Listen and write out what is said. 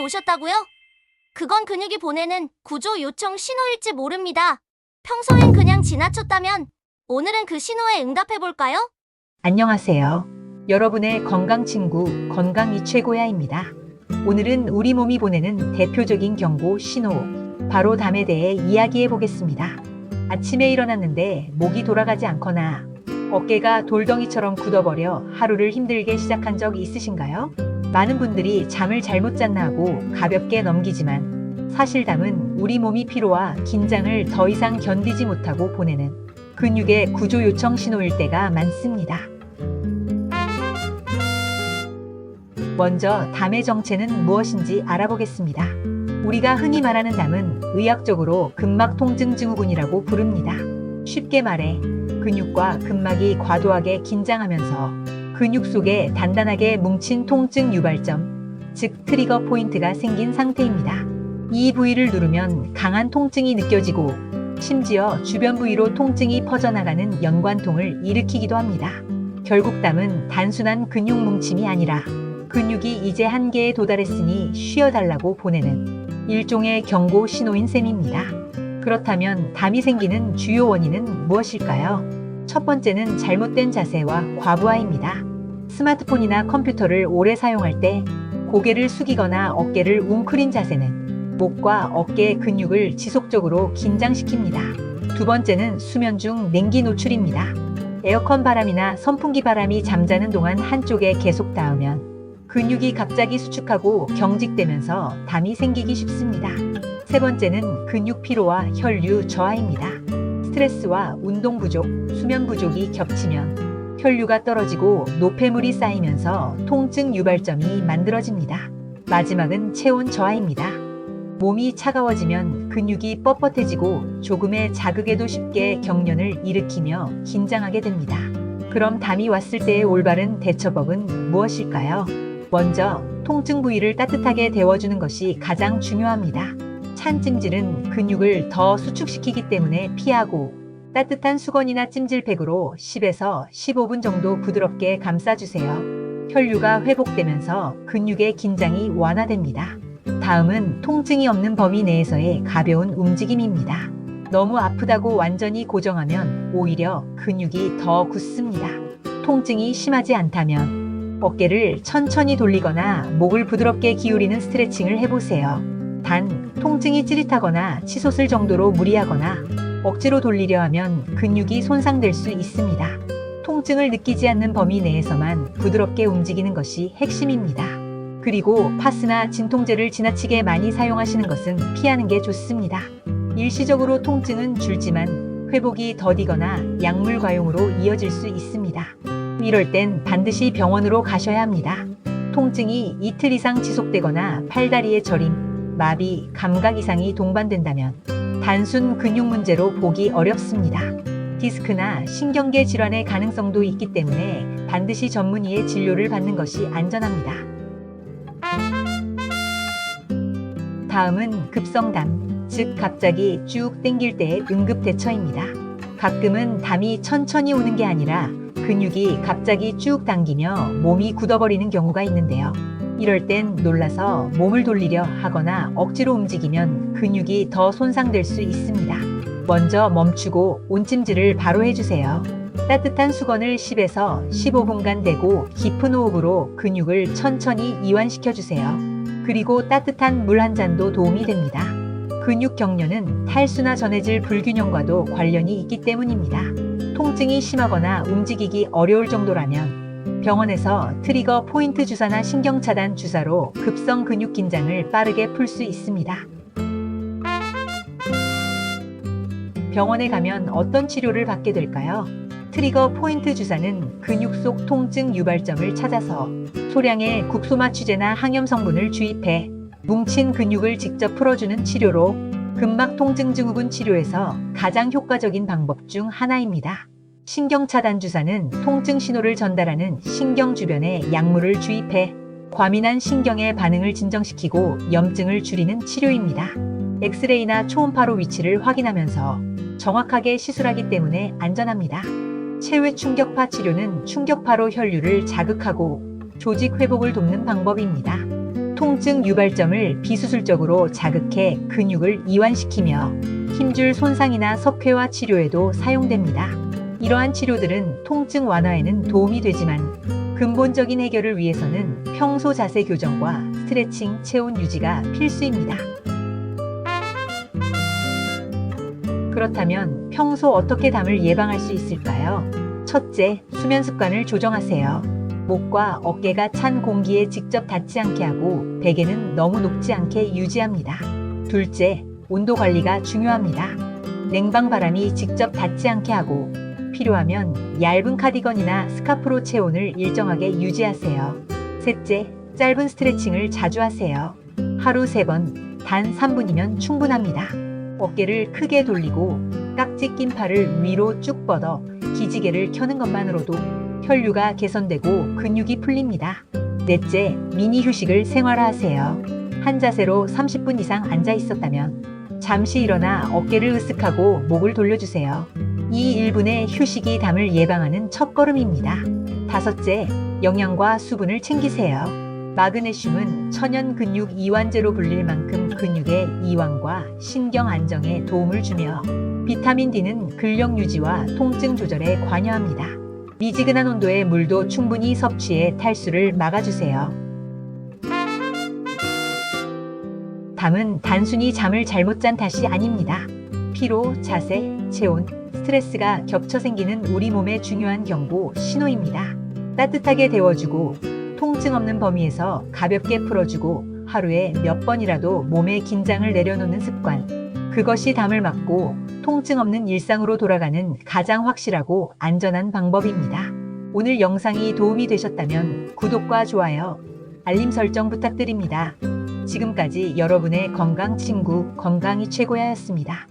오셨다고요? 그건 근육이 보내는 구조 요청 신호일지 모릅니다. 평소엔 그냥 지나쳤다면 오늘은 그 신호에 응답해볼까요? 안녕하세요. 여러분의 건강 친구 건강이 최고야입니다. 오늘은 우리 몸이 보내는 대표적인 경고 신호, 바로 담에 대해 이야기해 보겠습니다. 아침에 일어났는데 목이 돌아가지 않거나 어깨가 돌덩이처럼 굳어버려 하루를 힘들게 시작한 적 있으신가요? 많은 분들이 잠을 잘못 잤나 하고 가볍게 넘기지만 사실 담은 우리 몸이 피로와 긴장을 더 이상 견디지 못하고 보내는 근육의 구조 요청 신호일 때가 많습니다. 먼저 담의 정체는 무엇인지 알아보겠습니다. 우리가 흔히 말하는 담은 의학적으로 근막 통증 증후군이라고 부릅니다. 쉽게 말해 근육과 근막이 과도하게 긴장하면서 근육 속에 단단하게 뭉친 통증 유발점, 즉 트리거 포인트가 생긴 상태입니다. 이 부위를 누르면 강한 통증이 느껴지고 심지어 주변 부위로 통증이 퍼져나가는 연관통을 일으키기도 합니다. 결국 담은 단순한 근육 뭉침이 아니라 근육이 이제 한계에 도달했으니 쉬어달라고 보내는 일종의 경고 신호인 셈입니다. 그렇다면 담이 생기는 주요 원인은 무엇일까요? 첫 번째는 잘못된 자세와 과부하입니다. 스마트폰이나 컴퓨터를 오래 사용할 때 고개를 숙이거나 어깨를 웅크린 자세는 목과 어깨 근육을 지속적으로 긴장시킵니다. 두 번째는 수면 중 냉기 노출입니다. 에어컨 바람이나 선풍기 바람이 잠자는 동안 한쪽에 계속 닿으면 근육이 갑자기 수축하고 경직되면서 담이 생기기 쉽습니다. 세 번째는 근육 피로와 혈류 저하입니다. 스트레스와 운동 부족, 수면 부족이 겹치면 혈류가 떨어지고 노폐물이 쌓이면서 통증 유발점이 만들어집니다. 마지막은 체온 저하입니다. 몸이 차가워지면 근육이 뻣뻣해지고 조금의 자극에도 쉽게 경련을 일으키며 긴장하게 됩니다. 그럼 담이 왔을 때의 올바른 대처법은 무엇일까요? 먼저 통증 부위를 따뜻하게 데워주는 것이 가장 중요합니다. 찬 찜질은 근육을 더 수축시키기 때문에 피하고 따뜻한 수건이나 찜질팩으로 10에서 15분 정도 부드럽게 감싸주세요. 혈류가 회복되면서 근육의 긴장이 완화됩니다. 다음은 통증이 없는 범위 내에서의 가벼운 움직임입니다. 너무 아프다고 완전히 고정하면 오히려 근육이 더 굳습니다. 통증이 심하지 않다면 어깨를 천천히 돌리거나 목을 부드럽게 기울이는 스트레칭을 해보세요. 단, 통증이 찌릿하거나 치솟을 정도로 무리하거나 억지로 돌리려 하면 근육이 손상될 수 있습니다. 통증을 느끼지 않는 범위 내에서만 부드럽게 움직이는 것이 핵심입니다. 그리고 파스나 진통제를 지나치게 많이 사용하시는 것은 피하는 게 좋습니다. 일시적으로 통증은 줄지만 회복이 더디거나 약물 과용으로 이어질 수 있습니다. 이럴 땐 반드시 병원으로 가셔야 합니다. 통증이 이틀 이상 지속되거나 팔다리의 저림, 마비, 감각 이상이 동반된다면 단순 근육 문제로 보기 어렵습니다. 디스크나 신경계 질환의 가능성도 있기 때문에 반드시 전문의의 진료를 받는 것이 안전합니다. 다음은 급성담, 즉 갑자기 쭉 땡길 때의 응급 대처입니다. 가끔은 담이 천천히 오는 게 아니라 근육이 갑자기 쭉 당기며 몸이 굳어버리는 경우가 있는데요. 이럴 땐 놀라서 몸을 돌리려 하거나 억지로 움직이면 근육이 더 손상될 수 있습니다. 먼저 멈추고 온찜질을 바로 해주세요. 따뜻한 수건을 10에서 15분간 대고 깊은 호흡으로 근육을 천천히 이완시켜주세요. 그리고 따뜻한 물 한 잔도 도움이 됩니다. 근육 경련은 탈수나 전해질 불균형과도 관련이 있기 때문입니다. 통증이 심하거나 움직이기 어려울 정도라면 병원에서 트리거 포인트 주사나 신경차단 주사로 급성 근육 긴장을 빠르게 풀 수 있습니다. 병원에 가면 어떤 치료를 받게 될까요? 트리거 포인트 주사는 근육 속 통증 유발점을 찾아서 소량의 국소마취제나 항염 성분을 주입해 뭉친 근육을 직접 풀어주는 치료로 근막 통증 증후군 치료에서 가장 효과적인 방법 중 하나입니다. 신경차단 주사는 통증 신호를 전달하는 신경 주변에 약물을 주입해 과민한 신경의 반응을 진정시키고 염증을 줄이는 치료입니다. 엑스레이나 초음파로 위치를 확인하면서 정확하게 시술하기 때문에 안전합니다. 체외 충격파 치료는 충격파로 혈류를 자극하고 조직 회복을 돕는 방법입니다. 통증 유발점을 비수술적으로 자극해 근육을 이완시키며 힘줄 손상이나 석회화 치료에도 사용됩니다. 이러한 치료들은 통증 완화에는 도움이 되지만 근본적인 해결을 위해서는 평소 자세 교정과 스트레칭, 체온 유지가 필수입니다. 그렇다면 평소 어떻게 담을 예방할 수 있을까요? 첫째, 수면 습관을 조정하세요. 목과 어깨가 찬 공기에 직접 닿지 않게 하고 베개는 너무 높지 않게 유지합니다. 둘째, 온도 관리가 중요합니다. 냉방 바람이 직접 닿지 않게 하고 필요하면 얇은 카디건이나 스카프로 체온을 일정하게 유지하세요. 셋째, 짧은 스트레칭을 자주 하세요. 하루 3번, 단 3분이면 충분합니다. 어깨를 크게 돌리고 깍지 낀 팔을 위로 쭉 뻗어 기지개를 켜는 것만으로도 혈류가 개선되고 근육이 풀립니다. 넷째, 미니 휴식을 생활화하세요. 한 자세로 30분 이상 앉아 있었다면 잠시 일어나 어깨를 으쓱하고 목을 돌려주세요. 이 1분의 휴식이 담을 예방하는 첫걸음입니다. 다섯째, 영양과 수분을 챙기세요. 마그네슘은 천연 근육 이완제로 불릴 만큼 근육의 이완과 신경 안정에 도움을 주며 비타민 D는 근력 유지와 통증 조절에 관여합니다. 미지근한 온도의 물도 충분히 섭취해 탈수를 막아주세요. 담은 단순히 잠을 잘못 잔 탓이 아닙니다. 피로, 자세, 체온, 스트레스가 겹쳐 생기는 우리 몸의 중요한 경고 신호입니다. 따뜻하게 데워주고 통증 없는 범위에서 가볍게 풀어주고 하루에 몇 번이라도 몸의 긴장을 내려놓는 습관. 그것이 담을 막고 통증 없는 일상으로 돌아가는 가장 확실하고 안전한 방법입니다. 오늘 영상이 도움이 되셨다면 구독과 좋아요, 알림 설정 부탁드립니다. 지금까지 여러분의 건강 친구 건강이 최고야였습니다.